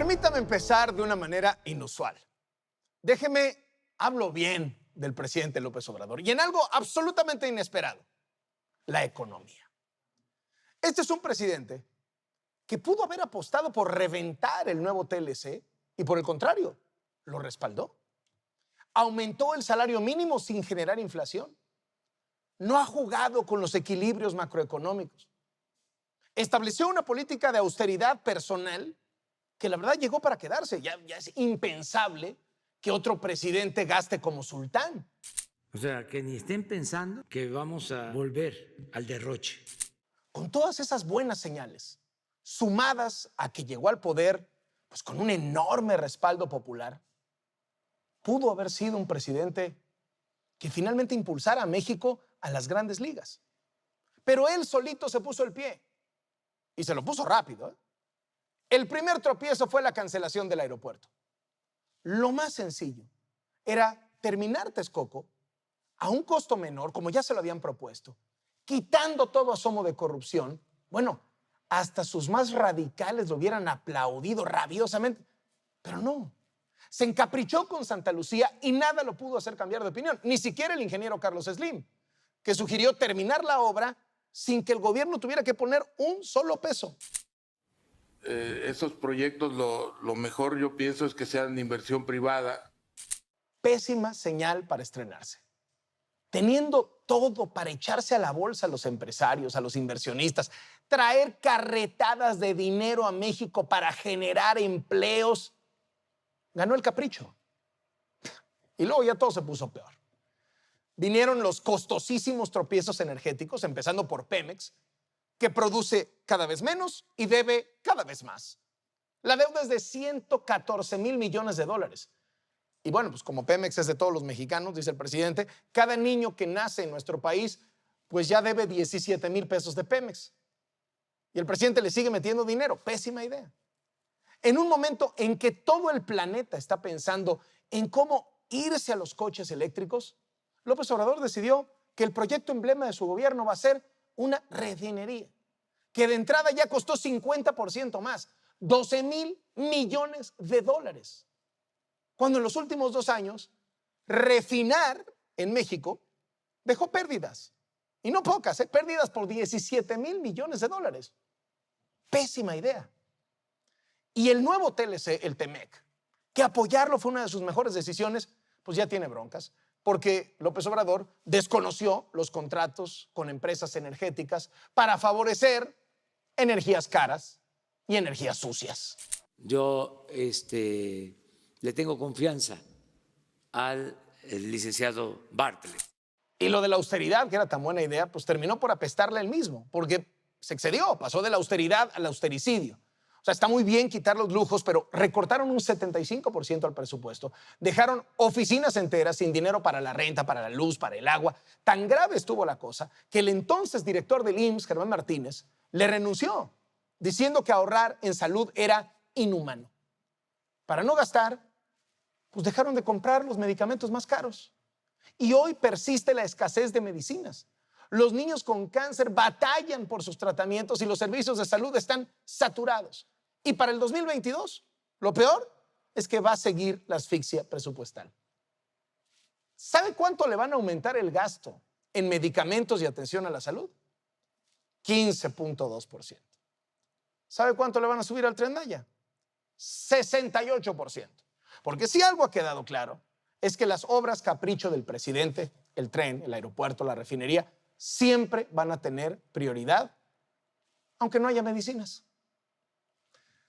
Permítame empezar de una manera inusual. Hablo bien del presidente López Obrador y en algo absolutamente inesperado, la economía. Este es un presidente que pudo haber apostado por reventar el nuevo TLC y por el contrario, lo respaldó. Aumentó el salario mínimo sin generar inflación. No ha jugado con los equilibrios macroeconómicos. Estableció una política de austeridad personal que la verdad llegó para quedarse. Ya es impensable que otro presidente gaste como sultán. O sea, que ni estén pensando que vamos a volver al derroche. Con todas esas buenas señales, sumadas a que llegó al poder pues con un enorme respaldo popular, pudo haber sido un presidente que finalmente impulsara a México a las grandes ligas. Pero él solito se puso el pie y se lo puso rápido, ¿eh? El primer tropiezo fue la cancelación del aeropuerto. Lo más sencillo era terminar Texcoco a un costo menor, como ya se lo habían propuesto, quitando todo asomo de corrupción. Bueno, hasta sus más radicales lo hubieran aplaudido rabiosamente, pero no. Se encaprichó con Santa Lucía y nada lo pudo hacer cambiar de opinión, ni siquiera el ingeniero Carlos Slim, que sugirió terminar la obra sin que el gobierno tuviera que poner un solo peso. Esos proyectos lo mejor yo pienso es que sean de inversión privada. Pésima señal para estrenarse. Teniendo todo para echarse a la bolsa a los empresarios, a los inversionistas, traer carretadas de dinero a México para generar empleos, ganó el capricho. Y luego ya todo se puso peor. Vinieron los costosísimos tropiezos energéticos, empezando por Pemex, que produce cada vez menos y debe cada vez más. La deuda es de 114,000 millones de dólares. Y bueno, pues como Pemex es de todos los mexicanos, dice el presidente, cada niño que nace en nuestro país, pues ya debe 17,000 pesos de Pemex. Y el presidente le sigue metiendo dinero. Pésima idea. En un momento en que todo el planeta está pensando en cómo irse a los coches eléctricos, López Obrador decidió que el proyecto emblema de su gobierno va a ser una refinería, que de entrada ya costó 50% más, 12,000 millones de dólares. Cuando en los últimos 2 años, refinar en México dejó pérdidas, y no pocas, pérdidas por 17,000 millones de dólares. Pésima idea. Y el nuevo TLC, el TEMEC, que apoyarlo fue una de sus mejores decisiones, pues ya tiene broncas, porque López Obrador desconoció los contratos con empresas energéticas para favorecer energías caras y energías sucias. Yo le tengo confianza al licenciado Bartlett. Y lo de la austeridad, que era tan buena idea, pues terminó por apestarle él mismo, porque se excedió, pasó de la austeridad al austericidio. O sea, está muy bien quitar los lujos, pero recortaron un 75% al presupuesto. Dejaron oficinas enteras sin dinero para la renta, para la luz, para el agua. Tan grave estuvo la cosa que el entonces director del IMSS, Germán Martínez, le renunció, diciendo que ahorrar en salud era inhumano. Para no gastar, pues dejaron de comprar los medicamentos más caros. Y hoy persiste la escasez de medicinas. Los niños con cáncer batallan por sus tratamientos y los servicios de salud están saturados. Y para el 2022, lo peor es que va a seguir la asfixia presupuestal. ¿Sabe cuánto le van a aumentar el gasto en medicamentos y atención a la salud? 15.2%. ¿Sabe cuánto le van a subir al Tren Maya? 68%. Porque si algo ha quedado claro, es que las obras capricho del presidente, el tren, el aeropuerto, la refinería, siempre van a tener prioridad, aunque no haya medicinas.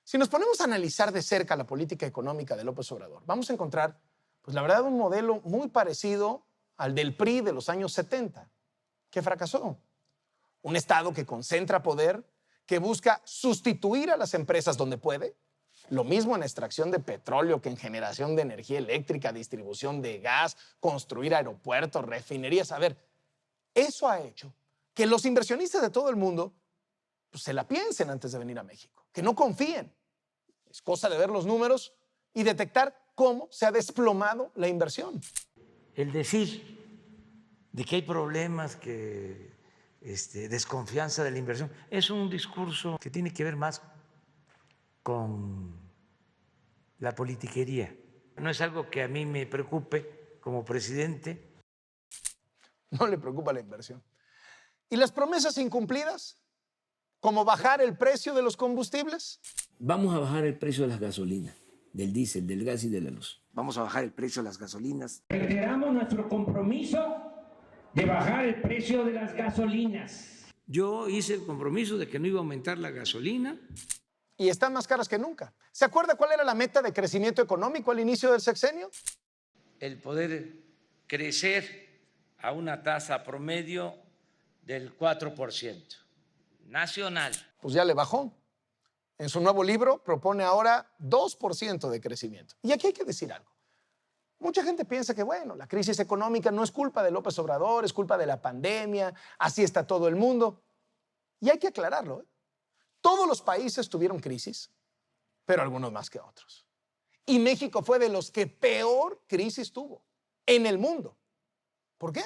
Si nos ponemos a analizar de cerca la política económica de López Obrador, vamos a encontrar, pues la verdad, un modelo muy parecido al del PRI de los años 70, que fracasó. Un Estado que concentra poder, que busca sustituir a las empresas donde puede, lo mismo en extracción de petróleo que en generación de energía eléctrica, distribución de gas, construir aeropuertos, refinerías. A ver, eso ha hecho que los inversionistas de todo el mundo pues, se la piensen antes de venir a México, que no confíen. Es cosa de ver los números y detectar cómo se ha desplomado la inversión. El decir de que hay problemas, que desconfianza de la inversión, es un discurso que tiene que ver más con la politiquería. No es algo que a mí me preocupe como presidente. No le preocupa la inversión. ¿Y las promesas incumplidas? ¿Como bajar el precio de los combustibles? Vamos a bajar el precio de las gasolinas, del diésel, del gas y de la luz. Vamos a bajar el precio de las gasolinas. Reiteramos nuestro compromiso de bajar el precio de las gasolinas. Yo hice el compromiso de que no iba a aumentar la gasolina. Y están más caras que nunca. ¿Se acuerda cuál era la meta de crecimiento económico al inicio del sexenio? El poder crecer a una tasa promedio del 4% nacional. Pues ya le bajó. En su nuevo libro propone ahora 2% de crecimiento. Y aquí hay que decir algo. Mucha gente piensa que, bueno, la crisis económica no es culpa de López Obrador, es culpa de la pandemia, así está todo el mundo. Y hay que aclararlo, ¿eh? Todos los países tuvieron crisis, pero algunos más que otros. Y México fue de los que peor crisis tuvo en el mundo. ¿Por qué?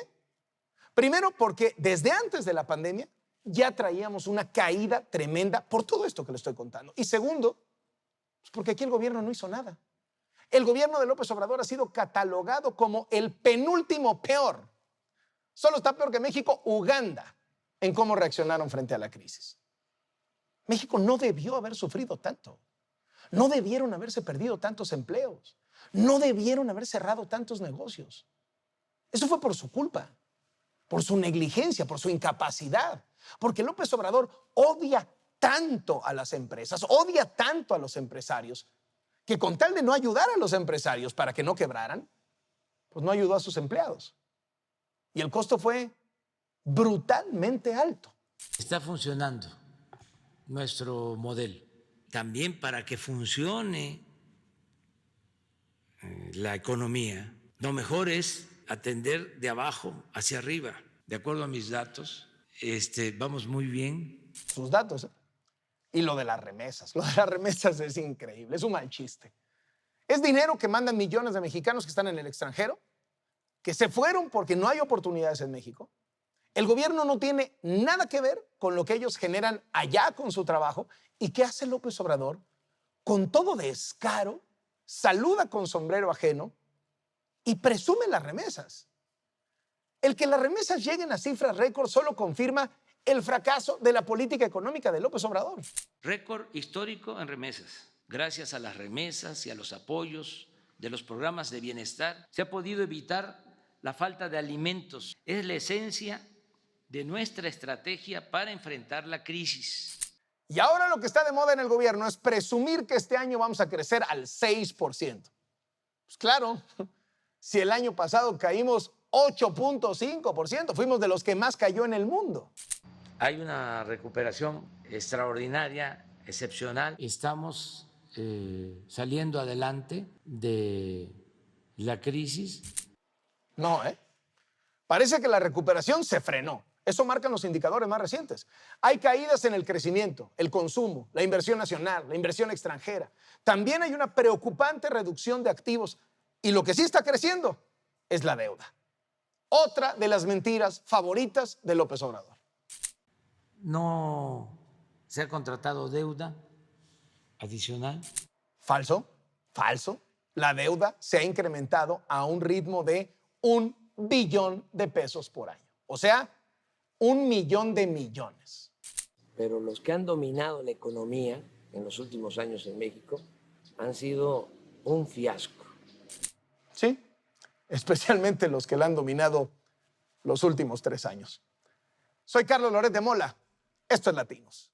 Primero, porque desde antes de la pandemia ya traíamos una caída tremenda por todo esto que le estoy contando. Y segundo, pues porque aquí el gobierno no hizo nada. El gobierno de López Obrador ha sido catalogado como el penúltimo peor. Solo está peor que México, Uganda, en cómo reaccionaron frente a la crisis. México no debió haber sufrido tanto. No debieron haberse perdido tantos empleos. No debieron haber cerrado tantos negocios. Eso fue por su culpa, por su negligencia, por su incapacidad. Porque López Obrador odia tanto a las empresas, odia tanto a los empresarios, que con tal de no ayudar a los empresarios para que no quebraran, pues no ayudó a sus empleados. Y el costo fue brutalmente alto. Está funcionando nuestro modelo. También para que funcione la economía, lo mejor es atender de abajo hacia arriba. De acuerdo a mis datos, vamos muy bien. Sus datos, ¿eh? Y lo de las remesas. Lo de las remesas es increíble, es un mal chiste. Es dinero que mandan millones de mexicanos que están en el extranjero, que se fueron porque no hay oportunidades en México. El gobierno no tiene nada que ver con lo que ellos generan allá con su trabajo. ¿Y qué hace López Obrador? Con todo descaro, saluda con sombrero ajeno y presume las remesas. El que las remesas lleguen a cifras récord solo confirma el fracaso de la política económica de López Obrador. Récord histórico en remesas. Gracias a las remesas y a los apoyos de los programas de bienestar, se ha podido evitar la falta de alimentos. Es la esencia de nuestra estrategia para enfrentar la crisis. Y ahora lo que está de moda en el gobierno es presumir que este año vamos a crecer al 6%. Pues claro, si el año pasado caímos 8.5%, fuimos de los que más cayó en el mundo. Hay una recuperación extraordinaria, excepcional. Estamos saliendo adelante de la crisis. No, ¿eh? Parece que la recuperación se frenó. Eso marcan los indicadores más recientes. Hay caídas en el crecimiento, el consumo, la inversión nacional, la inversión extranjera. También hay una preocupante reducción de activos. Y lo que sí está creciendo es la deuda. Otra de las mentiras favoritas de López Obrador. No se ha contratado deuda adicional. Falso, falso. La deuda se ha incrementado a un ritmo de 1 billón de pesos por año. O sea, 1 millón de millones. Pero los que han dominado la economía en los últimos años en México han sido un fiasco. Sí, especialmente los que la han dominado los últimos 3 años. Soy Carlos Loret de Mola. Esto es Latinos.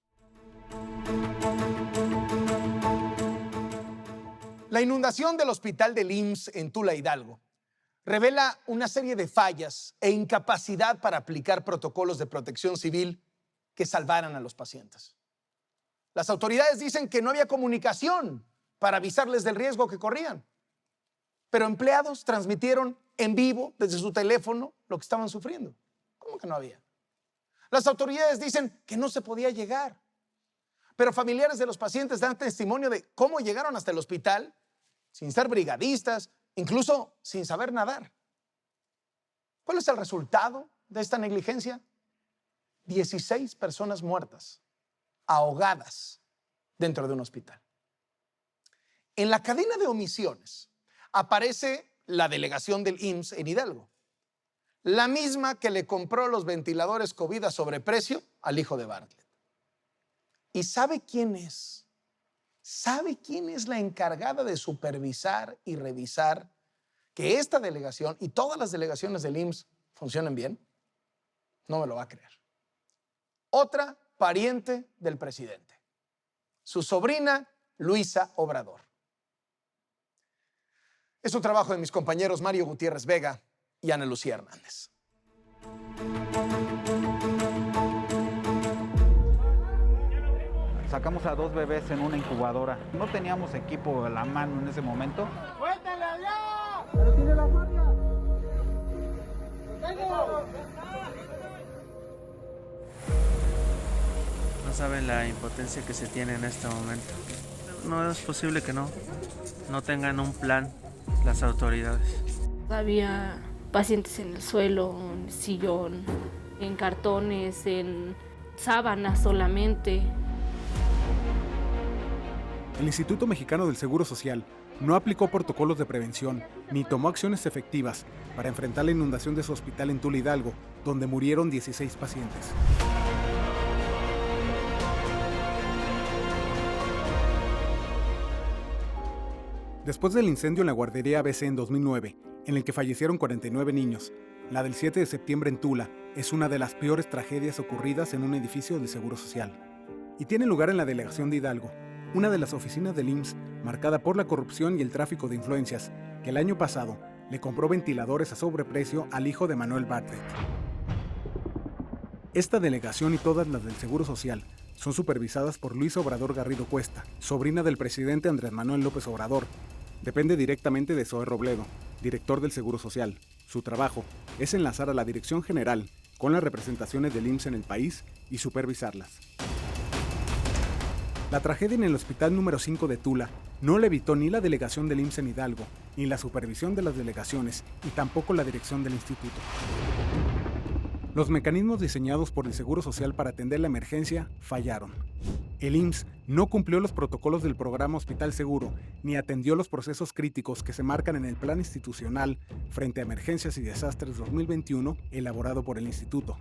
La inundación del hospital del IMSS en Tula, Hidalgo, revela una serie de fallas e incapacidad para aplicar protocolos de protección civil que salvaran a los pacientes. Las autoridades dicen que no había comunicación para avisarles del riesgo que corrían, pero empleados transmitieron en vivo desde su teléfono lo que estaban sufriendo. ¿Cómo que no había? Las autoridades dicen que no se podía llegar, pero familiares de los pacientes dan testimonio de cómo llegaron hasta el hospital sin ser brigadistas, incluso sin saber nadar. ¿Cuál es el resultado de esta negligencia? 16 personas muertas, ahogadas dentro de un hospital. En la cadena de omisiones aparece la delegación del IMSS en Hidalgo, la misma que le compró los ventiladores COVID a sobreprecio al hijo de Bartlett. ¿Y sabe quién es? ¿Sabe quién es la encargada de supervisar y revisar que esta delegación y todas las delegaciones del IMSS funcionen bien? No me lo va a creer. Otra pariente del presidente, su sobrina Luisa Obrador. Es un trabajo de mis compañeros Mario Gutiérrez Vega y Ana Lucía Hernández. Sacamos a 2 bebés en una incubadora. No teníamos equipo a la mano en ese momento. ¡Suéltale allá! ¡Pero tiene la guardia! No saben la impotencia que se tiene en este momento. No es posible que no tengan un plan las autoridades. Había pacientes en el suelo, en el sillón, en cartones, en sábanas solamente. El Instituto Mexicano del Seguro Social no aplicó protocolos de prevención ni tomó acciones efectivas para enfrentar la inundación de su hospital en Tula, Hidalgo, donde murieron 16 pacientes. Después del incendio en la guardería ABC en 2009, en el que fallecieron 49 niños, la del 7 de septiembre en Tula es una de las peores tragedias ocurridas en un edificio del Seguro Social. Y tiene lugar en la delegación de Hidalgo, una de las oficinas del IMSS marcada por la corrupción y el tráfico de influencias, que el año pasado le compró ventiladores a sobreprecio al hijo de Manuel Bartlett. Esta delegación y todas las del Seguro Social son supervisadas por Luisa Obrador Garrido Cuesta, sobrina del presidente Andrés Manuel López Obrador. Depende directamente de Zoé Robledo, director del Seguro Social. Su trabajo es enlazar a la Dirección General con las representaciones del IMSS en el país y supervisarlas. La tragedia en el hospital número 5 de Tula no le evitó ni la delegación del IMSS en Hidalgo, ni la supervisión de las delegaciones, y tampoco la dirección del instituto. Los mecanismos diseñados por el Seguro Social para atender la emergencia fallaron. El IMSS no cumplió los protocolos del programa Hospital Seguro, ni atendió los procesos críticos que se marcan en el Plan Institucional frente a Emergencias y Desastres 2021 elaborado por el Instituto.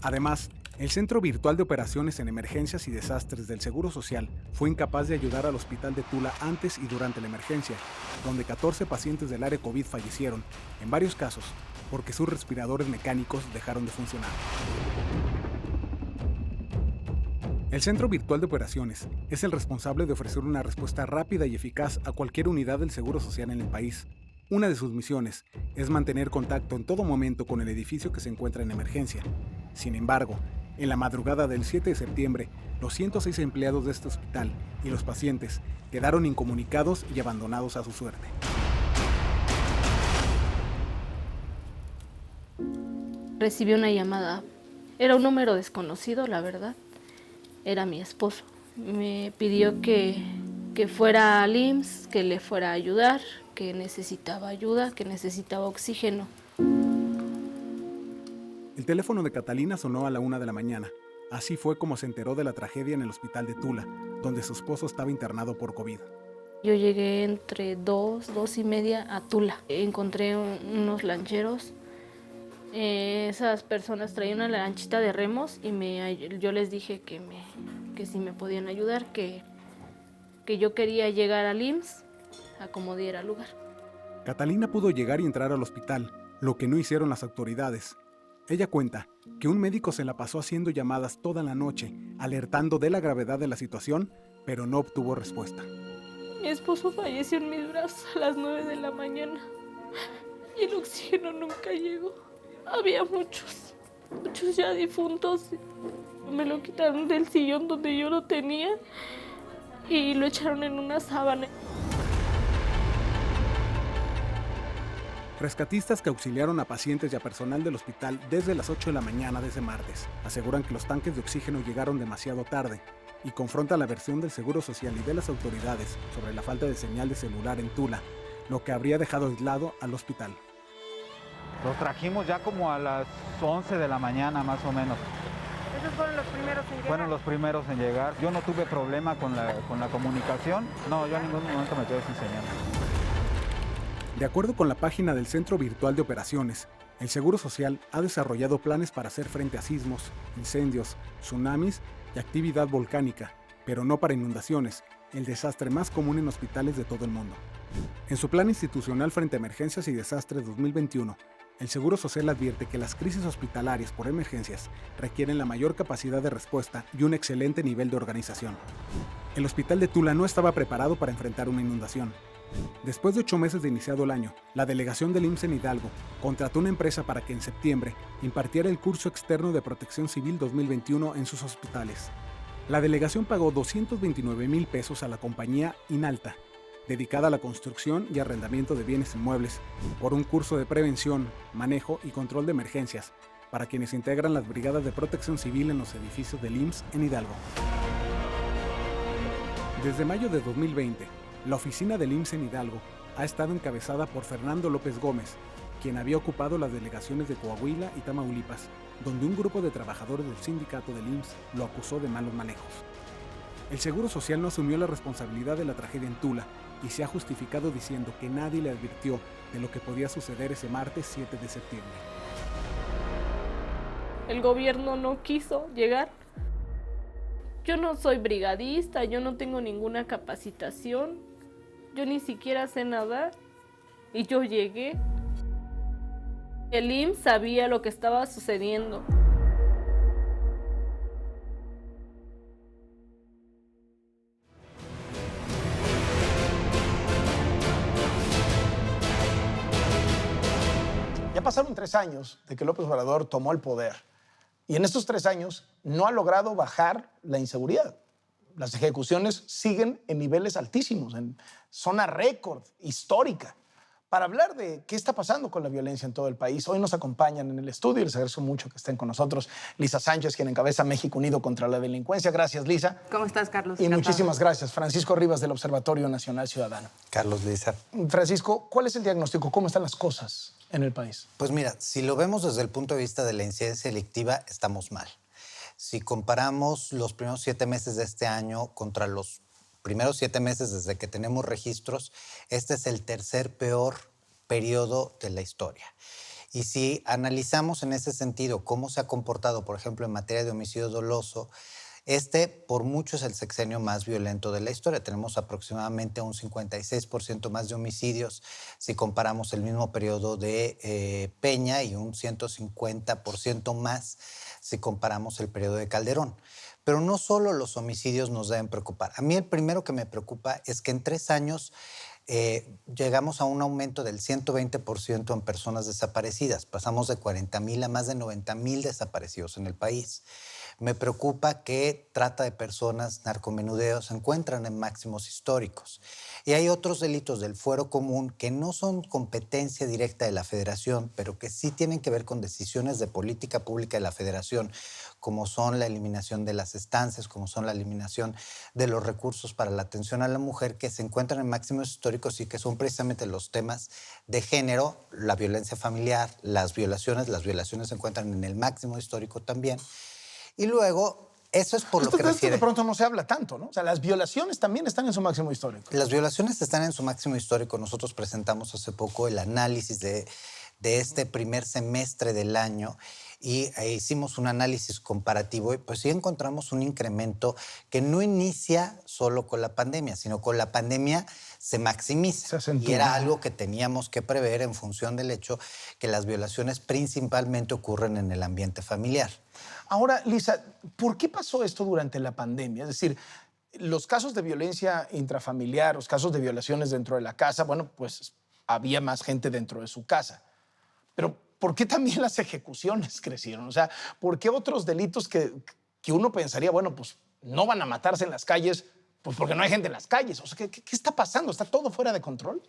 Además, el Centro Virtual de Operaciones en Emergencias y Desastres del Seguro Social fue incapaz de ayudar al Hospital de Tula antes y durante la emergencia, donde 14 pacientes del área COVID fallecieron, en varios casos, porque sus respiradores mecánicos dejaron de funcionar. El Centro Virtual de Operaciones es el responsable de ofrecer una respuesta rápida y eficaz a cualquier unidad del Seguro Social en el país. Una de sus misiones es mantener contacto en todo momento con el edificio que se encuentra en emergencia. Sin embargo, en la madrugada del 7 de septiembre, los 106 empleados de este hospital y los pacientes quedaron incomunicados y abandonados a su suerte. Recibí una llamada. Era un número desconocido, la verdad. Era mi esposo. Me pidió que fuera al IMSS, que le fuera a ayudar, que necesitaba ayuda, que necesitaba oxígeno. El teléfono de Catalina sonó a la 1 de la mañana. Así fue como se enteró de la tragedia en el hospital de Tula, donde su esposo estaba internado por COVID. Yo llegué entre 2:30 a Tula. Encontré unos lancheros. Esas personas traían una lanchita de remos y yo les dije que si me podían ayudar, que yo quería llegar al IMSS a como diera lugar. Catalina pudo llegar y entrar al hospital, lo que no hicieron las autoridades. Ella cuenta que un médico se la pasó haciendo llamadas toda la noche, alertando de la gravedad de la situación, pero no obtuvo respuesta. Mi esposo falleció en mis brazos a las 9 de la mañana y el oxígeno nunca llegó. Había muchos ya difuntos. Me lo quitaron del sillón donde yo lo tenía y lo echaron en una sábana. Rescatistas que auxiliaron a pacientes y a personal del hospital desde las 8 de la mañana de ese martes aseguran que los tanques de oxígeno llegaron demasiado tarde y confrontan la versión del Seguro Social y de las autoridades sobre la falta de señal de celular en Tula, lo que habría dejado aislado al hospital. Los trajimos ya como a las 11 de la mañana más o menos. ustedes fueron los primeros en llegar. Fueron los primeros en llegar. Yo no tuve problema con la comunicación. No, yo en ningún momento me quedé sin señal. De acuerdo con la página del Centro Virtual de Operaciones, el Seguro Social ha desarrollado planes para hacer frente a sismos, incendios, tsunamis y actividad volcánica, pero no para inundaciones, el desastre más común en hospitales de todo el mundo. En su Plan Institucional frente a Emergencias y Desastres 2021, el Seguro Social advierte que las crisis hospitalarias por emergencias requieren la mayor capacidad de respuesta y un excelente nivel de organización. El hospital de Tula no estaba preparado para enfrentar una inundación. Después de 8 meses de iniciado el año, la delegación del IMSS en Hidalgo contrató una empresa para que en septiembre impartiera el curso externo de Protección Civil 2021 en sus hospitales. La delegación pagó 229,000 pesos a la compañía Inalta, dedicada a la construcción y arrendamiento de bienes inmuebles, por un curso de prevención, manejo y control de emergencias para quienes integran las brigadas de protección civil en los edificios del IMSS en Hidalgo. Desde mayo de 2020, la oficina del IMSS en Hidalgo ha estado encabezada por Fernando López Gómez, quien había ocupado las delegaciones de Coahuila y Tamaulipas, donde un grupo de trabajadores del sindicato del IMSS lo acusó de malos manejos. El Seguro Social no asumió la responsabilidad de la tragedia en Tula y se ha justificado diciendo que nadie le advirtió de lo que podía suceder ese martes 7 de septiembre. El gobierno no quiso llegar. Yo no soy brigadista, yo no tengo ninguna capacitación, yo ni siquiera sé nadar y yo llegué. El IMSS sabía lo que estaba sucediendo. Ya pasaron 3 años de que López Obrador tomó el poder y en estos 3 años no ha logrado bajar la inseguridad. Las ejecuciones siguen en niveles altísimos, en zona récord, histórica. Para hablar de qué está pasando con la violencia en todo el país, hoy nos acompañan en el estudio y les agradezco mucho que estén con nosotros Lisa Sánchez, quien encabeza México Unido contra la Delincuencia. Gracias, Lisa. ¿Cómo estás, Carlos? Y Encantada. muchísimas gracias, Francisco Rivas, del Observatorio Nacional Ciudadano. Carlos, Lisa. Francisco, ¿cuál es el diagnóstico? ¿Cómo están las cosas en el país? Pues mira, si lo vemos desde el punto de vista de la incidencia delictiva, estamos mal. Si comparamos los primeros 7 meses de este año contra los primeros 7 meses desde que tenemos registros, este es el tercer peor periodo de la historia. Y si analizamos en ese sentido cómo se ha comportado, por ejemplo, en materia de homicidio doloso, este por mucho es el sexenio más violento de la historia. Tenemos aproximadamente un 56% más de homicidios si comparamos el mismo periodo de Peña y un 150% más si comparamos el periodo de Calderón. Pero no solo los homicidios nos deben preocupar. A mí el primero que me preocupa es que en 3 años llegamos a un aumento del 120% en personas desaparecidas. Pasamos de 40,000 a más de 90,000 desaparecidos en el país. Me preocupa que trata de personas, narcomenudeo, se encuentran en máximos históricos. Y hay otros delitos del fuero común que no son competencia directa de la Federación, pero que sí tienen que ver con decisiones de política pública de la Federación, como son la eliminación de las estancias, como son la eliminación de los recursos para la atención a la mujer, que se encuentran en máximos históricos y que son precisamente los temas de género, la violencia familiar, las violaciones se encuentran en el máximo histórico también. Y luego, eso es por lo que refiere... De pronto no se habla tanto, ¿no? O sea, las violaciones también están en su máximo histórico. Las violaciones están en su máximo histórico. Nosotros presentamos hace poco el análisis de este primer semestre del año y hicimos un análisis comparativo y pues sí encontramos un incremento que no inicia solo con la pandemia, sino con la pandemia se maximiza. Y era algo que teníamos que prever en función del hecho que las violaciones principalmente ocurren en el ambiente familiar. Ahora, Lisa, ¿por qué pasó esto durante la pandemia? Es decir, los casos de violencia intrafamiliar, los casos de violaciones dentro de la casa, bueno, pues había más gente dentro de su casa. Pero ¿por qué también las ejecuciones crecieron? O sea, ¿por qué otros delitos que uno pensaría, bueno, pues no van a matarse en las calles, pues porque no hay gente en las calles? O sea, ¿qué está pasando? ¿Está todo fuera de control?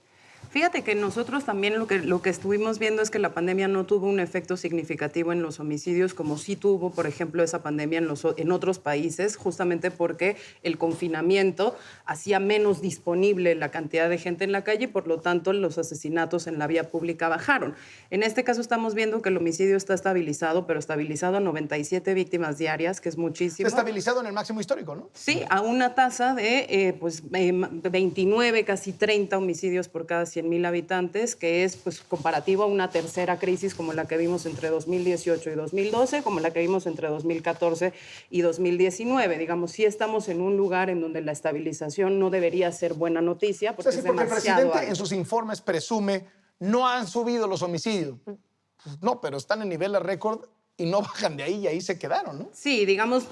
Fíjate que nosotros también lo que estuvimos viendo es que la pandemia no tuvo un efecto significativo en los homicidios como sí tuvo, por ejemplo, esa pandemia en otros países, justamente porque el confinamiento hacía menos disponible la cantidad de gente en la calle y por lo tanto los asesinatos en la vía pública bajaron. En este caso estamos viendo que el homicidio está estabilizado, pero estabilizado a 97 víctimas diarias, que es muchísimo. Está estabilizado en el máximo histórico, ¿no? Sí, a una tasa de 29, casi 30 homicidios por cada 100,000 habitantes, que es pues comparativo a una tercera crisis como la que vimos entre 2018 y 2012, como la que vimos entre 2014 y 2019. Digamos, sí estamos en un lugar en donde la estabilización no debería ser buena noticia, porque, porque el presidente alto. en sus informes presume no han subido los homicidios. Pues no, pero están en niveles récord y no bajan de ahí y ahí se quedaron, ¿no? Sí, digamos,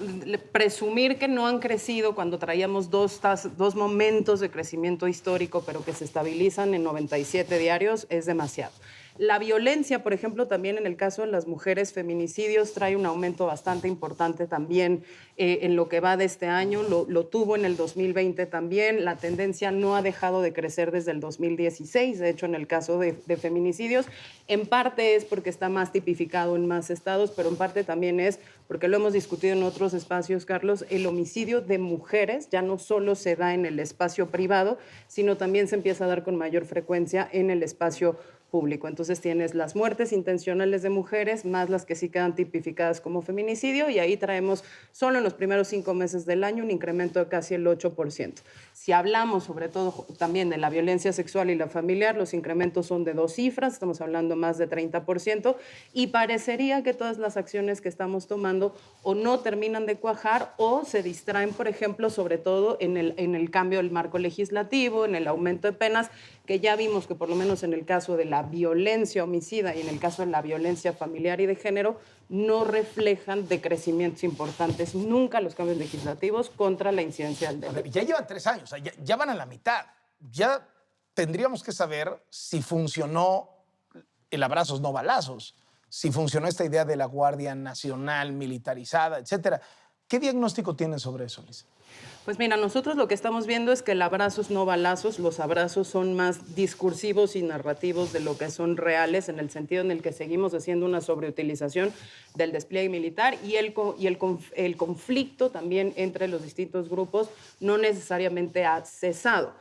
presumir que no han crecido cuando traíamos dos momentos de crecimiento histórico, pero que se estabilizan en 97 diarios, es demasiado. La violencia, por ejemplo, también en el caso de las mujeres, feminicidios, trae un aumento bastante importante también en lo que va de este año. Lo tuvo en el 2020 también. La tendencia no ha dejado de crecer desde el 2016. De hecho, en el caso de feminicidios, en parte es porque está más tipificado en más estados, pero en parte también es porque lo hemos discutido en otros espacios, Carlos, el homicidio de mujeres ya no solo se da en el espacio privado, sino también se empieza a dar con mayor frecuencia en el espacio público. Entonces tienes las muertes intencionales de mujeres más las que sí quedan tipificadas como feminicidio y ahí traemos solo en los primeros 5 meses del año un incremento de casi el 8%. Si hablamos sobre todo también de la violencia sexual y la familiar, los incrementos son de 2 cifras, estamos hablando más de 30% y parecería que todas las acciones que estamos tomando o no terminan de cuajar o se distraen, por ejemplo, sobre todo en el cambio del marco legislativo, en el aumento de penas, que ya vimos que por lo menos en el caso de la violencia homicida y en el caso de la violencia familiar y de género no reflejan decrecimientos importantes nunca los cambios legislativos contra la incidencia del delito. Ya llevan 3 años, o sea, ya van a la mitad. Ya tendríamos que saber si funcionó el abrazos no balazos, si funcionó esta idea de la Guardia Nacional militarizada, etcétera. ¿Qué diagnóstico tienen sobre eso, Lisa? Pues mira, nosotros lo que estamos viendo es que el abrazos no balazos, los abrazos son más discursivos y narrativos de lo que son reales, en el sentido en el que seguimos haciendo una sobreutilización del despliegue militar y el conflicto también entre los distintos grupos no necesariamente ha cesado.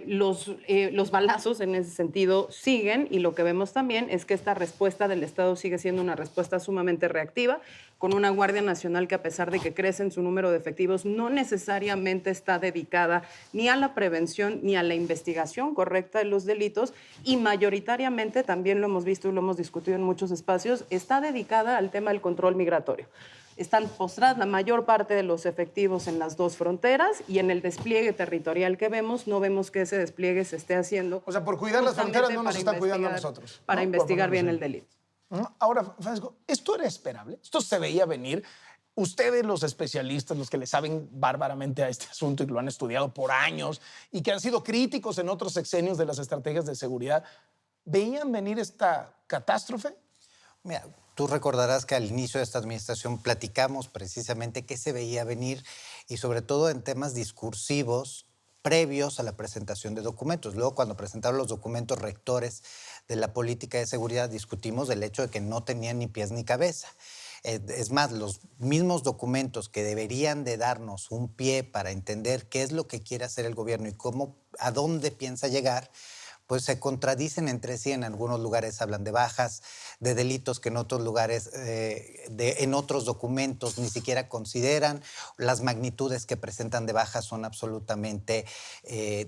Los balazos en ese sentido siguen y lo que vemos también es que esta respuesta del Estado sigue siendo una respuesta sumamente reactiva, con una Guardia Nacional que a pesar de que crece en su número de efectivos no necesariamente está dedicada ni a la prevención ni a la investigación correcta de los delitos y mayoritariamente, también lo hemos visto y lo hemos discutido en muchos espacios, está dedicada al tema del control migratorio. Están postradas la mayor parte de los efectivos en las 2 fronteras y en el despliegue territorial que vemos, no vemos que ese despliegue se esté haciendo. O sea, por cuidar las fronteras no nos están cuidando a nosotros. Para investigar bien el delito. Ahora, Francisco, ¿esto era esperable? ¿Esto se veía venir? Ustedes, los especialistas, los que le saben bárbaramente a este asunto y que lo han estudiado por años y que han sido críticos en otros sexenios de las estrategias de seguridad, ¿veían venir esta catástrofe? Mira, tú recordarás que al inicio de esta administración platicamos precisamente qué se veía venir y sobre todo en temas discursivos previos a la presentación de documentos. Luego, cuando presentaron los documentos rectores de la política de seguridad, discutimos del hecho de que no tenían ni pies ni cabeza. Es más, los mismos documentos que deberían de darnos un pie para entender qué es lo que quiere hacer el gobierno y a dónde piensa llegar, pues se contradicen entre sí. En algunos lugares hablan de bajas, de delitos que en otros lugares, en otros documentos ni siquiera consideran. Las magnitudes que presentan de bajas son absolutamente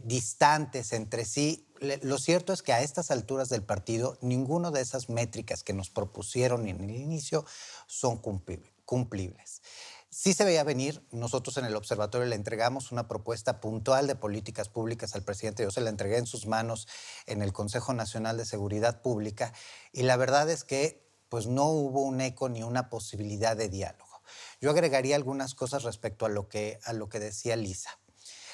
distantes entre sí. Lo cierto es que a estas alturas del partido, ninguna de esas métricas que nos propusieron en el inicio son cumplibles. Sí se veía venir. Nosotros en el observatorio le entregamos una propuesta puntual de políticas públicas al presidente. Yo se la entregué en sus manos en el Consejo Nacional de Seguridad Pública y la verdad es que pues, no hubo un eco ni una posibilidad de diálogo. Yo agregaría algunas cosas respecto a lo que decía Lisa.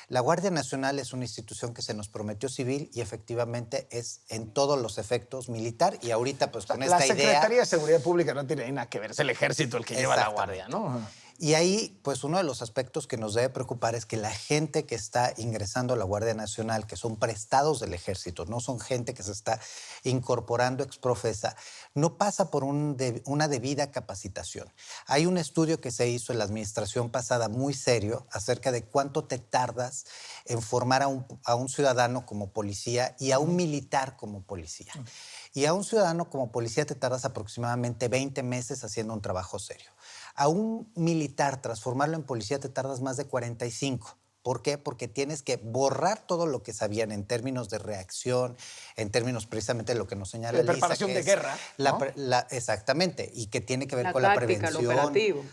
La Guardia Nacional es una institución que se nos prometió civil y efectivamente es en todos los efectos militar y ahorita pues con esta idea... La Secretaría de Seguridad Pública no tiene nada que ver, es el ejército el que lleva la Guardia, ¿no? Y ahí, pues uno de los aspectos que nos debe preocupar es que la gente que está ingresando a la Guardia Nacional, que son prestados del Ejército, no son gente que se está incorporando ex profesa, no pasa por una debida capacitación. Hay un estudio que se hizo en la administración pasada muy serio acerca de cuánto te tardas en formar a un ciudadano como policía y a un militar como policía. Y a un ciudadano como policía te tardas aproximadamente 20 meses haciendo un trabajo serio. A un militar, transformarlo en policía, te tardas más de 45. ¿Por qué? Porque tienes que borrar todo lo que sabían en términos de reacción, en términos precisamente de lo que nos señala Elisa. Preparación de guerra, ¿no? Exactamente, y que tiene que ver La con táctica, la prevención. lo operativo.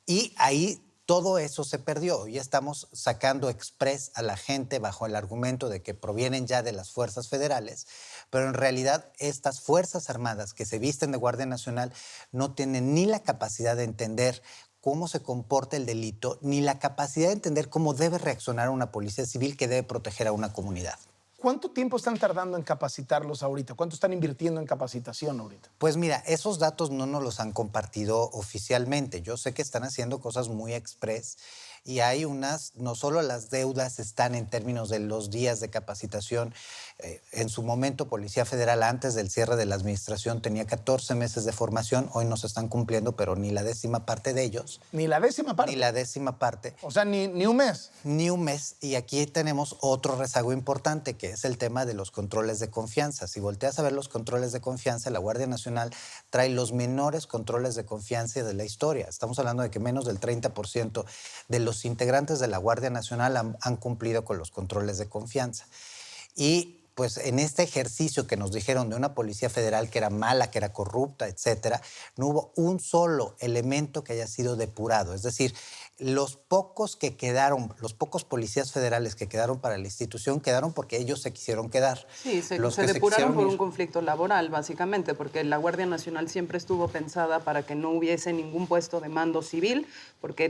Y ahí todo eso se perdió. Ya estamos sacando express a la gente bajo el argumento de que provienen ya de las fuerzas federales, pero en realidad estas Fuerzas Armadas que se visten de Guardia Nacional no tienen ni la capacidad de entender cómo se comporta el delito, ni la capacidad de entender cómo debe reaccionar una policía civil que debe proteger a una comunidad. ¿Cuánto tiempo están tardando en capacitarlos ahorita? ¿Cuánto están invirtiendo en capacitación ahorita? Pues mira, esos datos no nos los han compartido oficialmente. Yo sé que están haciendo cosas muy express y hay no solo las deudas están en términos de los días de capacitación. En su momento, Policía Federal, antes del cierre de la administración, tenía 14 meses de formación. Hoy no se están cumpliendo, pero ni la 10ª parte de ellos. ¿Ni la 10ª parte? Ni la 10ª parte. O sea, ni un mes. Ni un mes. Y aquí tenemos otro rezago importante, que es el tema de los controles de confianza. Si volteas a ver los controles de confianza, la Guardia Nacional trae los menores controles de confianza de la historia. Estamos hablando de que menos del 30% de los integrantes de la Guardia Nacional han cumplido con los controles de confianza. Y pues en este ejercicio que nos dijeron de una policía federal que era mala, que era corrupta, etcétera, no hubo un solo elemento que haya sido depurado. Es decir, los pocos que quedaron, los pocos policías federales que quedaron para la institución, quedaron porque ellos se quisieron quedar. Sí, se depuraron por un conflicto laboral, básicamente, porque la Guardia Nacional siempre estuvo pensada para que no hubiese ningún puesto de mando civil, porque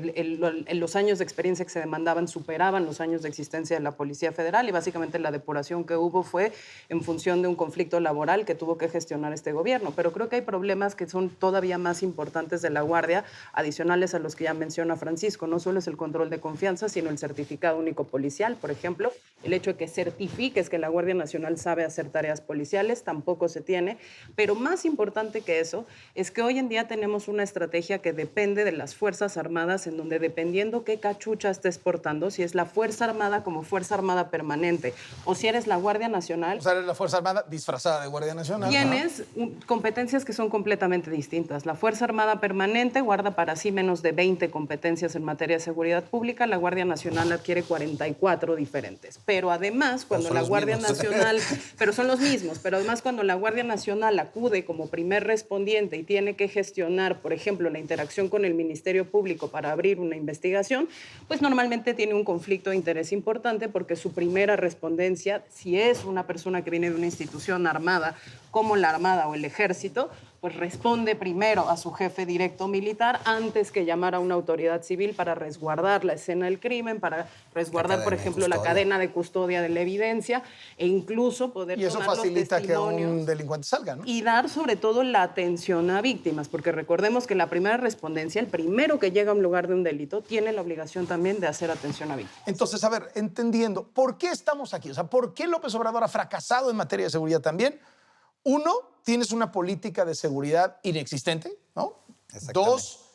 los años de experiencia que se demandaban superaban los años de existencia de la Policía Federal, y básicamente la depuración que hubo fue en función de un conflicto laboral que tuvo que gestionar este gobierno. Pero creo que hay problemas que son todavía más importantes de la Guardia, adicionales a los que ya menciona Francisco. No solo es el control de confianza, sino el certificado único policial, por ejemplo. El hecho de que certifiques que la Guardia Nacional sabe hacer tareas policiales tampoco se tiene. Pero más importante que eso es que hoy en día tenemos una estrategia que depende de las Fuerzas Armadas, en donde dependiendo qué cachucha estés portando, si es la Fuerza Armada como Fuerza Armada permanente o si eres la Guardia Nacional. O sea, eres la Fuerza Armada disfrazada de Guardia Nacional. Tienes competencias que son completamente distintas. La Fuerza Armada permanente guarda para sí menos de 20 competencias en materia de seguridad pública. La Guardia Nacional adquiere 44 diferentes. Pero además, cuando la Guardia Nacional... Pero son los mismos. Pero además, cuando la Guardia Nacional acude como primer respondiente y tiene que gestionar, por ejemplo, la interacción con el Ministerio Público para abrir una investigación, pues normalmente tiene un conflicto de interés importante, porque su primera respondencia, si es una persona que viene de una institución armada, como la Armada o el Ejército, pues responde primero a su jefe directo militar antes que llamar a una autoridad civil para resguardar la escena del crimen, para resguardar, por ejemplo, la cadena de custodia de la evidencia, e incluso poder y eso tomar facilita los que testimonios un delincuente salga, ¿no? y dar sobre todo la atención a víctimas, porque recordemos que la primera respondencia, el primero que llega a un lugar de un delito, tiene la obligación también de hacer atención a víctimas. Entonces, a ver, entendiendo, ¿por qué estamos aquí? O sea, ¿por qué López Obrador ha fracasado en materia de seguridad también? Uno, tienes una política de seguridad inexistente, ¿no? Dos,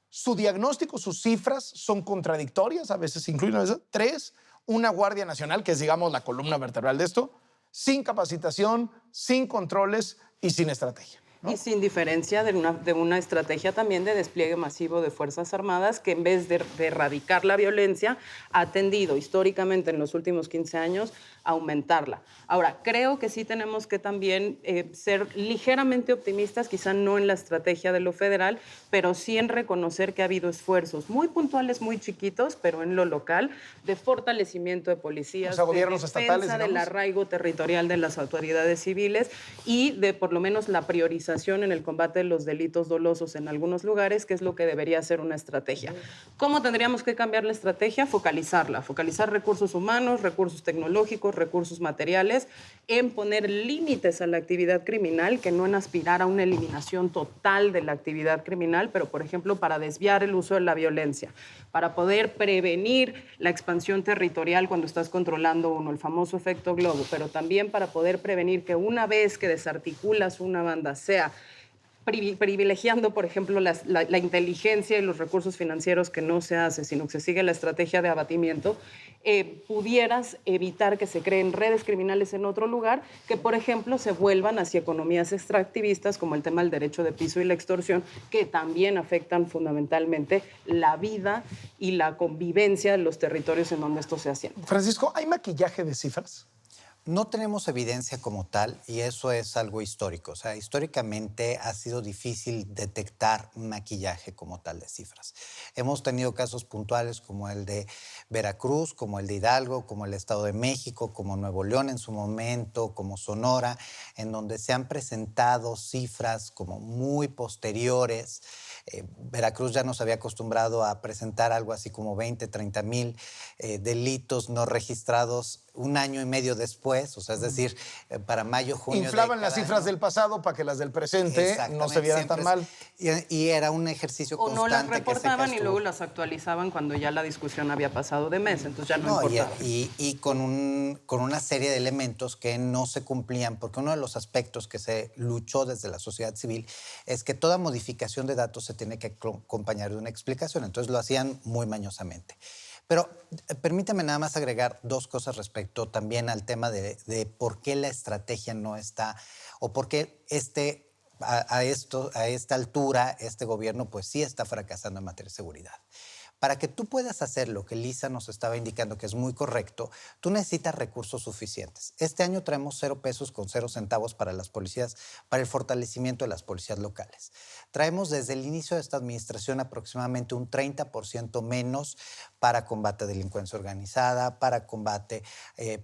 su diagnóstico, sus cifras son contradictorias, a veces incluyen a veces. Tres, una Guardia Nacional, que es, digamos, la columna vertebral de esto, sin capacitación, sin controles y sin estrategia, ¿no? Y sin diferencia de una estrategia también de despliegue masivo de Fuerzas Armadas, que en vez de erradicar la violencia, ha tendido históricamente en los últimos 15 años a aumentarla. Ahora, creo que sí tenemos que también ser ligeramente optimistas, quizá no en la estrategia de lo federal, pero sí en reconocer que ha habido esfuerzos muy puntuales, muy chiquitos, pero en lo local, de fortalecimiento de policías, o sea, gobiernos de defensa estatales, digamos, del arraigo territorial de las autoridades civiles y de por lo menos la priorización criminalización en el combate de los delitos dolosos en algunos lugares, que es lo que debería ser una estrategia. ¿Cómo tendríamos que cambiar la estrategia? Focalizar recursos humanos, recursos tecnológicos, recursos materiales, en poner límites a la actividad criminal, que no en aspirar a una eliminación total de la actividad criminal, pero, por ejemplo, para desviar el uso de la violencia, para poder prevenir la expansión territorial cuando estás controlando uno, el famoso efecto globo, pero también para poder prevenir que una vez que desarticulas una banda, sea privilegiando, por ejemplo, la inteligencia y los recursos financieros, que no se hace, sino que se sigue la estrategia de abatimiento, pudieras evitar que se creen redes criminales en otro lugar, que, por ejemplo, se vuelvan hacia economías extractivistas, como el tema del derecho de piso y la extorsión, que también afectan fundamentalmente la vida y la convivencia de los territorios en donde esto se hacienda. Francisco, ¿hay maquillaje de cifras? No tenemos evidencia como tal y eso es algo histórico. O sea, históricamente ha sido difícil detectar un maquillaje como tal de cifras. Hemos tenido casos puntuales como el de Veracruz, como el de Hidalgo, como el Estado de México, como Nuevo León en su momento, como Sonora, en donde se han presentado cifras como muy posteriores. Veracruz ya nos había acostumbrado a presentar algo así como 20, 30 mil delitos no registrados un año y medio después, o sea, es decir, para mayo, junio. Inflaban las cifras del pasado para que las del presente no se vieran tan mal. Y era un ejercicio constante. O no las reportaban y luego las actualizaban cuando ya la discusión había pasado de mes, entonces ya no importaba. Y con una serie de elementos que no se cumplían, porque uno de los aspectos que se luchó desde la sociedad civil es que toda modificación de datos se tiene que acompañar de una explicación, entonces lo hacían muy mañosamente. Pero permítame nada más agregar dos cosas respecto también al tema de por qué la estrategia no está, o por qué a esta altura este gobierno pues sí está fracasando en materia de seguridad. Para que tú puedas hacer lo que Lisa nos estaba indicando, que es muy correcto, tú necesitas recursos suficientes. Este año traemos 0 pesos con 0 centavos para las policías, para el fortalecimiento de las policías locales. Traemos desde el inicio de esta administración aproximadamente un 30% menos para combate a delincuencia organizada, para combate,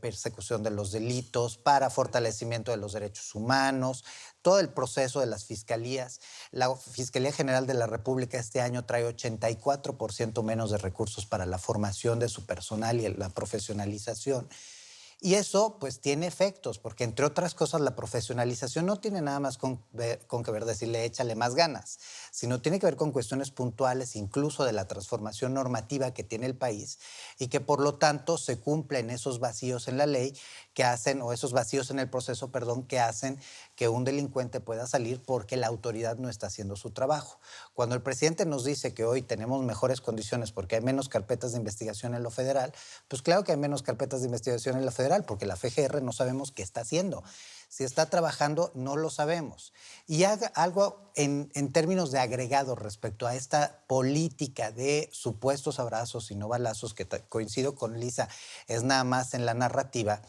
persecución de los delitos, para fortalecimiento de los derechos humanos, todo el proceso de las fiscalías. La Fiscalía General de la República este año trae 84% menos de recursos para la formación de su personal y la profesionalización. Y eso pues tiene efectos, porque entre otras cosas la profesionalización no tiene nada más con que ver decirle échale más ganas, sino tiene que ver con cuestiones puntuales, incluso de la transformación normativa que tiene el país y que por lo tanto se cumplen esos vacíos en la ley que hacen, o esos vacíos en el proceso, perdón, que hacen que un delincuente pueda salir porque la autoridad no está haciendo su trabajo. Cuando el presidente nos dice que hoy tenemos mejores condiciones porque hay menos carpetas de investigación en lo federal, pues claro que hay menos carpetas de investigación en lo federal, porque la FGR no sabemos qué está haciendo. Si está trabajando, no lo sabemos. Y algo en términos de agregado respecto a esta política de supuestos abrazos y no balazos, que coincido con Lisa, es nada más en la narrativa.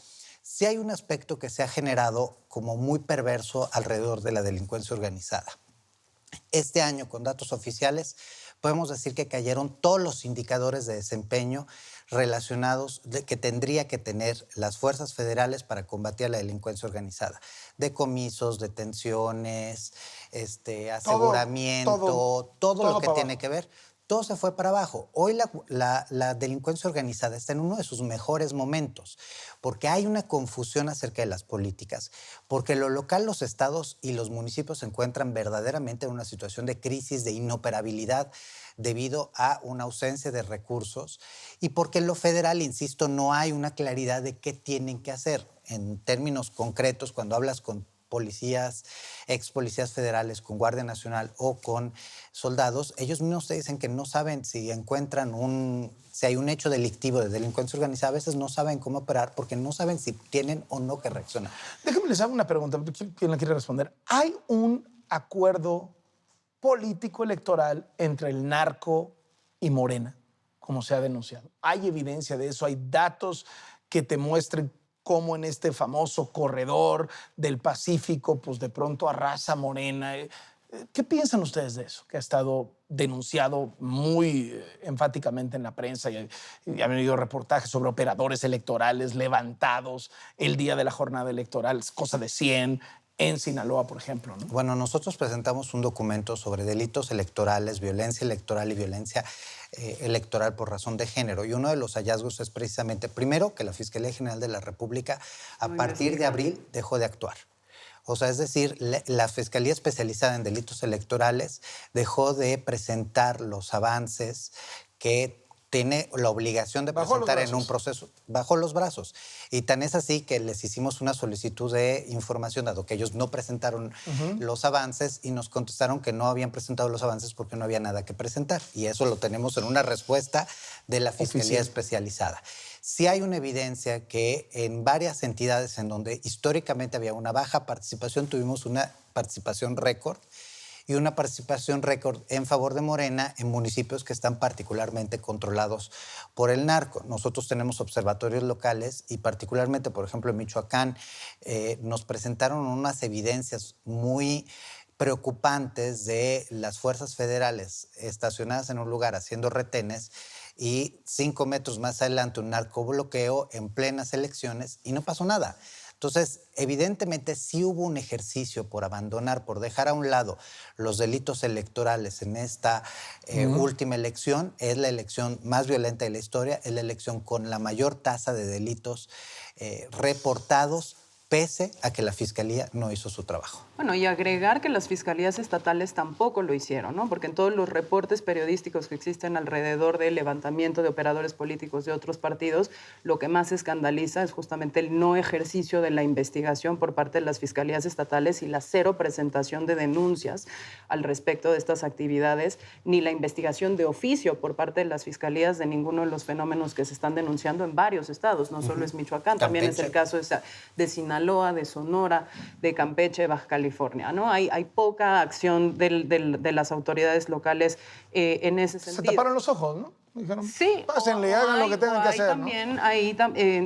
Sí hay un aspecto que se ha generado como muy perverso alrededor de la delincuencia organizada. Este año, con datos oficiales, podemos decir que cayeron todos los indicadores de desempeño relacionados que tendría que tener las fuerzas federales para combatir a la delincuencia organizada. Decomisos, detenciones, aseguramiento, todo lo que tiene que ver. Todo se fue para abajo. Hoy la delincuencia organizada está en uno de sus mejores momentos, porque hay una confusión acerca de las políticas, porque lo local, los estados y los municipios se encuentran verdaderamente en una situación de crisis, de inoperabilidad, debido a una ausencia de recursos, y porque en lo federal, insisto, no hay una claridad de qué tienen que hacer. En términos concretos, cuando hablas con policías, ex policías federales, con Guardia Nacional o con soldados, ellos mismos te dicen que no saben si encuentran si hay un hecho delictivo de delincuencia organizada, a veces no saben cómo operar porque no saben si tienen o no que reaccionar. Déjenme les hago una pregunta, ¿quién la quiere responder? ¿Hay un acuerdo político electoral entre el narco y Morena, como se ha denunciado? ¿Hay evidencia de eso? ¿Hay datos que te muestren cómo en este famoso corredor del Pacífico, pues de pronto arrasa Morena? ¿Qué piensan ustedes de eso? Que ha estado denunciado muy enfáticamente en la prensa y ha venido reportajes sobre operadores electorales levantados el día de la jornada electoral, cosa de 100. en Sinaloa, por ejemplo, ¿no? Bueno, nosotros presentamos un documento sobre delitos electorales, violencia electoral y violencia electoral por razón de género. Y uno de los hallazgos es precisamente, primero, que la Fiscalía General de la República, a partir de abril, dejó de actuar. O sea, es decir, la Fiscalía Especializada en Delitos Electorales dejó de presentar los avances que tiene la obligación de presentar en un proceso bajo los brazos. Y tan es así que les hicimos una solicitud de información, dado que ellos no presentaron los avances, y nos contestaron que no habían presentado los avances porque no había nada que presentar. Y eso lo tenemos en una respuesta de la Fiscalía Especializada. Sí hay una evidencia que en varias entidades en donde históricamente había una baja participación, tuvimos una participación récord, y una participación récord en favor de Morena en municipios que están particularmente controlados por el narco. Nosotros tenemos observatorios locales y particularmente, por ejemplo, en Michoacán, nos presentaron unas evidencias muy preocupantes de las fuerzas federales estacionadas en un lugar haciendo retenes y 5 metros más adelante un narcobloqueo en plenas elecciones y no pasó nada. Entonces, evidentemente sí hubo un ejercicio por abandonar, por dejar a un lado los delitos electorales en esta última elección. Es la elección más violenta de la historia, es la elección con la mayor tasa de delitos reportados, pese a que la Fiscalía no hizo su trabajo. Bueno, y agregar que las fiscalías estatales tampoco lo hicieron, ¿no? Porque en todos los reportes periodísticos que existen alrededor del levantamiento de operadores políticos de otros partidos, lo que más escandaliza es justamente el no ejercicio de la investigación por parte de las fiscalías estatales y la cero presentación de denuncias al respecto de estas actividades, ni la investigación de oficio por parte de las fiscalías de ninguno de los fenómenos que se están denunciando en varios estados. No solo es Michoacán, también es el caso de Sinaloa, de Sonora, de Campeche, Baja California, ¿no? Hay poca acción de las autoridades locales en ese sentido. Se taparon los ojos, ¿no? Dijeron, sí, pásenle, hagan lo que tengan que hacer, también, ¿no? Hay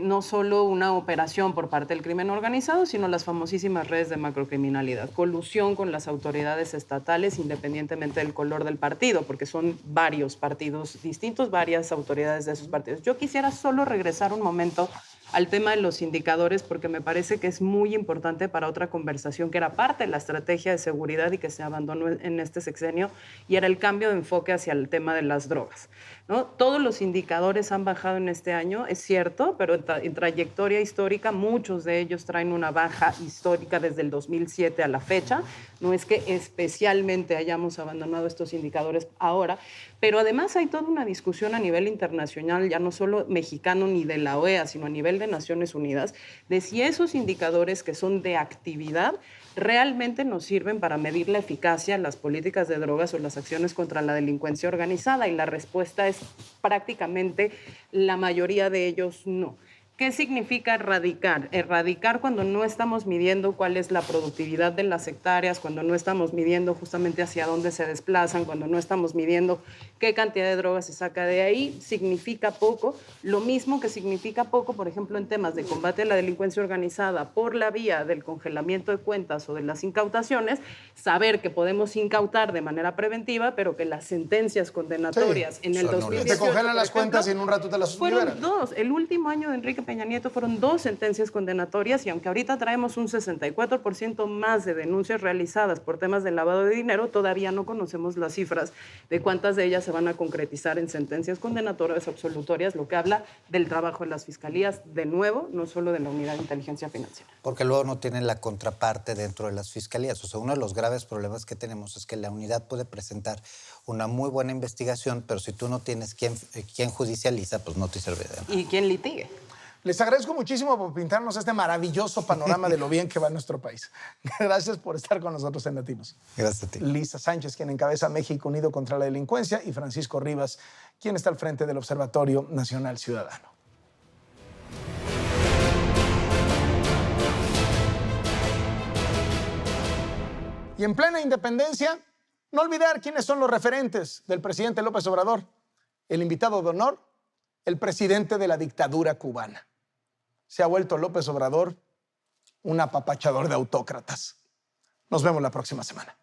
no solo una operación por parte del crimen organizado, sino las famosísimas redes de macrocriminalidad. Colusión con las autoridades estatales, independientemente del color del partido, porque son varios partidos distintos, varias autoridades de esos partidos. Yo quisiera solo regresar un momento al tema de los indicadores, porque me parece que es muy importante para otra conversación que era parte de la estrategia de seguridad y que se abandonó en este sexenio, y era el cambio de enfoque hacia el tema de las drogas, ¿no? Todos los indicadores han bajado en este año, es cierto, pero en trayectoria histórica muchos de ellos traen una baja histórica desde el 2007 a la fecha. No es que especialmente hayamos abandonado estos indicadores ahora, pero además hay toda una discusión a nivel internacional, ya no solo mexicano ni de la OEA, sino a nivel de Naciones Unidas, de si esos indicadores que son de actividad realmente nos sirven para medir la eficacia de las políticas de drogas o las acciones contra la delincuencia organizada, y la respuesta es prácticamente la mayoría de ellos no. ¿Qué significa erradicar? Erradicar cuando no estamos midiendo cuál es la productividad de las hectáreas, cuando no estamos midiendo justamente hacia dónde se desplazan, cuando no estamos midiendo qué cantidad de drogas se saca de ahí, significa poco. Lo mismo que significa poco, por ejemplo, en temas de combate a la delincuencia organizada por la vía del congelamiento de cuentas o de las incautaciones, saber que podemos incautar de manera preventiva, pero que las sentencias condenatorias en el 2018... Te congelan las cuentas y en un rato te las liberan. Fueron dos. El último año de Enrique Peña Nieto fueron 2 sentencias condenatorias, y aunque ahorita traemos un 64% más de denuncias realizadas por temas de lavado de dinero, todavía no conocemos las cifras de cuántas de ellas se van a concretizar en sentencias condenatorias absolutorias, lo que habla del trabajo de las fiscalías, de nuevo, no solo de la Unidad de Inteligencia Financiera. Porque luego no tienen la contraparte dentro de las fiscalías. O sea, uno de los graves problemas que tenemos es que la unidad puede presentar una muy buena investigación, pero si tú no tienes quien judicializa, pues no te sirve de nada. ¿Y quién litigue? Les agradezco muchísimo por pintarnos este maravilloso panorama de lo bien que va nuestro país. Gracias por estar con nosotros en Latinos. Gracias a ti. Lisa Sánchez, quien encabeza México Unido contra la Delincuencia, y Francisco Rivas, quien está al frente del Observatorio Nacional Ciudadano. Y en plena independencia, no olvidar quiénes son los referentes del presidente López Obrador. El invitado de honor, el presidente de la dictadura cubana. Se ha vuelto López Obrador un apapachador de autócratas. Nos vemos la próxima semana.